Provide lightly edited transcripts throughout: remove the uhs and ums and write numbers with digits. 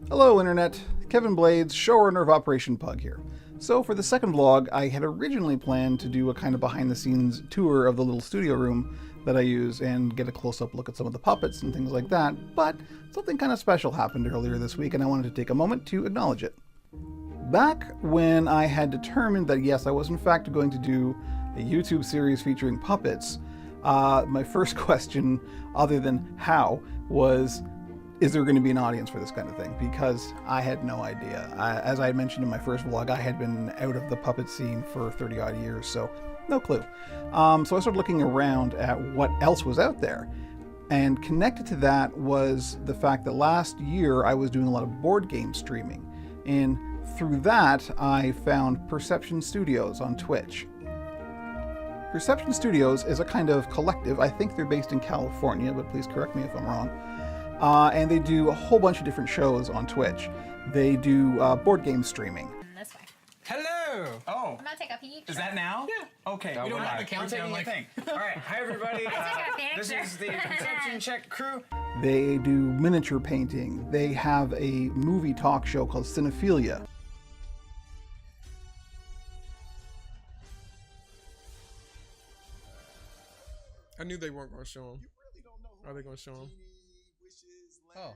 Hello Internet, Kevin Blades, showrunner of Operation Pug here. So for the second vlog, I had originally planned to do a kind of behind the scenes tour of the little studio room that I use and get a close-up look at some of the puppets and things like that, but something kind of special happened earlier this week and I wanted to take a moment to acknowledge it. Back when I had determined that yes, I was in fact going to do a YouTube series featuring puppets, my first question, other than how, was, is there going to be an audience for this kind of thing? Because I had no idea. As I mentioned in my first vlog, I had been out of the puppet scene for 30 odd years, so no clue. So I started looking around at what else was out there. And connected to that was the fact that last year I was doing a lot of board game streaming. And through that, I found Perception Studios on Twitch. Perception Studios is a kind of collective. I think they're based in California, but please correct me if I'm wrong. And they do a whole bunch of different shows on Twitch. They do board game streaming. This way. Hello! Oh. I'm gonna take a peek. Is that now? Yeah. Okay. We don't have the countdown like... All right. Hi, everybody. This picture. is the Perception Check crew. They do miniature painting. They have a movie talk show called Cinephilia. I knew they weren't going to show him. Are they going to show him? Oh.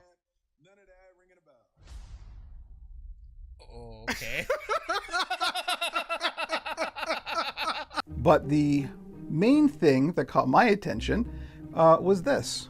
None of that ringing a bell. Okay. But the main thing that caught my attention was this.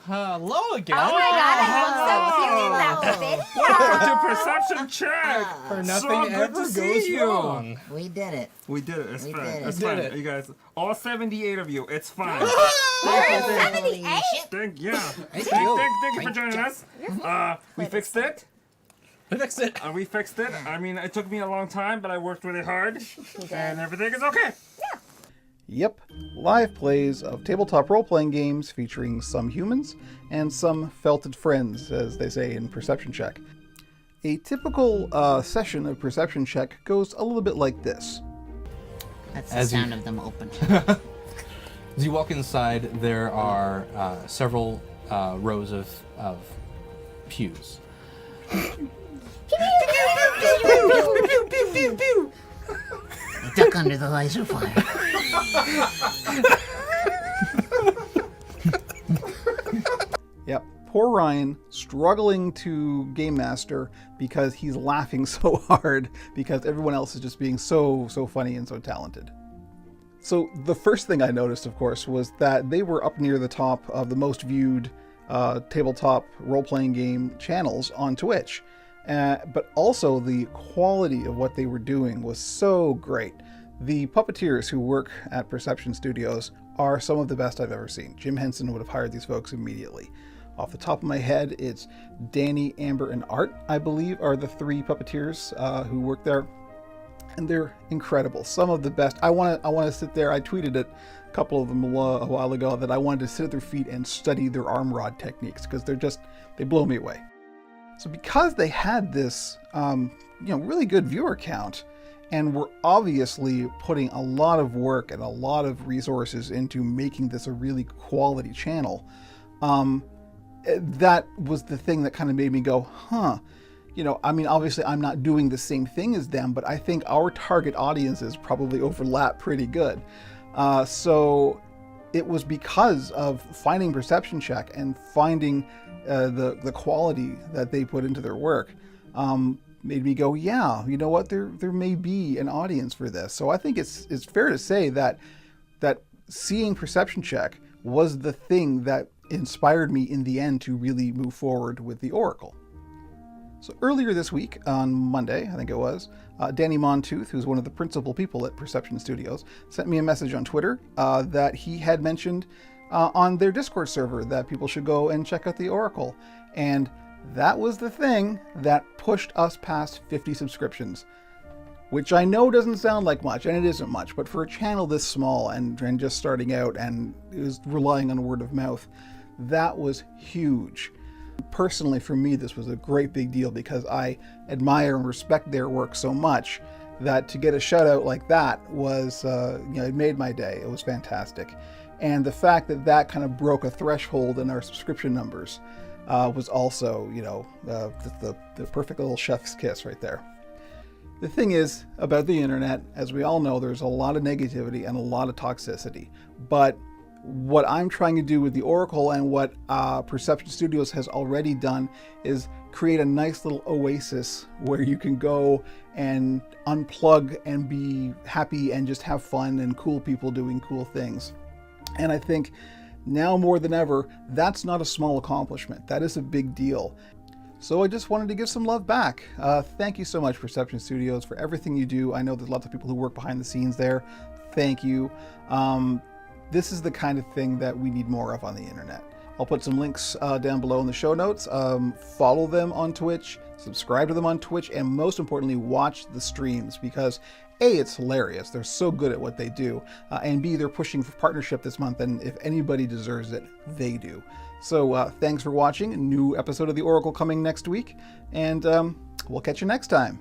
Hello again. Oh my god, I look so cute in that video. Welcome to Perception Check. For nothing So good ever to see goes you. wrong. We did it. We did it. It's We fine. did it. It's We fine. did it. You guys, all 78 of you. It's fine. Holy 78? shit. Thank you for Thank joining us. We fixed it. We fixed it. We fixed it. I mean, it took me a long time, but I worked really hard, and everything is okay. Yep, live plays of tabletop role-playing games featuring some humans and some felted friends, as they say in Perception Check. A typical session of Perception Check goes a little bit like this. That's the As you- sound of them open. As you walk inside, there are several rows of pews. Duck under the laser fire. Yep, poor Ryan struggling to game master because he's laughing so hard because everyone else is just being so funny and so talented. So the first thing I noticed, of course, was that they were up near the top of the most viewed tabletop role-playing game channels on Twitch. But also the quality of what they were doing was so great. The puppeteers who work at Perception Studios are some of the best I've ever seen. Jim Henson would have hired these folks immediately. Off the top of my head, it's Danny, Amber, and Art, I believe, are the three puppeteers who work there. And they're incredible. Some of the best. I want to sit there. I tweeted it, a couple of them a while ago, that I wanted to sit at their feet and study their arm rod techniques because they blow me away. So because they had this, really good viewer count, and were obviously putting a lot of work and a lot of resources into making this a really quality channel, that was the thing that kind of made me go, huh. Obviously I'm not doing the same thing as them, but I think our target audiences probably overlap pretty good. So it was because of finding Perception Check and finding the quality that they put into their work, made me go, yeah, you know what, there may be an audience for this. So I think it's fair to say that seeing Perception Check was the thing that inspired me in the end to really move forward with the Oracle. So earlier this week, on Monday, I think it was, Danny Montooth, who's one of the principal people at Perception Studios, sent me a message on Twitter that he had mentioned on their Discord server that people should go and check out the Oracle. And that was the thing that pushed us past 50 subscriptions, which I know doesn't sound like much, and it isn't much, but for a channel this small and just starting out and is relying on word of mouth, that was huge. Personally, for me, this was a great big deal because I admire and respect their work so much that to get a shout out like that was, it made my day. It was fantastic. And the fact that that kind of broke a threshold in our subscription numbers was also, the perfect little chef's kiss right there. The thing is about the internet, as we all know, there's a lot of negativity and a lot of toxicity, but what I'm trying to do with the Oracle and what Perception Studios has already done is create a nice little oasis where you can go and unplug and be happy and just have fun and cool people doing cool things. And I think now more than ever, that's not a small accomplishment. That is a big deal. So I just wanted to give some love back. Thank you so much, Perception Studios, for everything you do. I know there's lots of people who work behind the scenes there. Thank you. This is the kind of thing that we need more of on the internet. I'll put some links down below in the show notes. Follow them on Twitch, subscribe to them on Twitch, and most importantly, watch the streams because A, it's hilarious. They're so good at what they do. And B, they're pushing for partnership this month, and if anybody deserves it, they do. So thanks for watching. A new episode of The Oracle coming next week, and we'll catch you next time.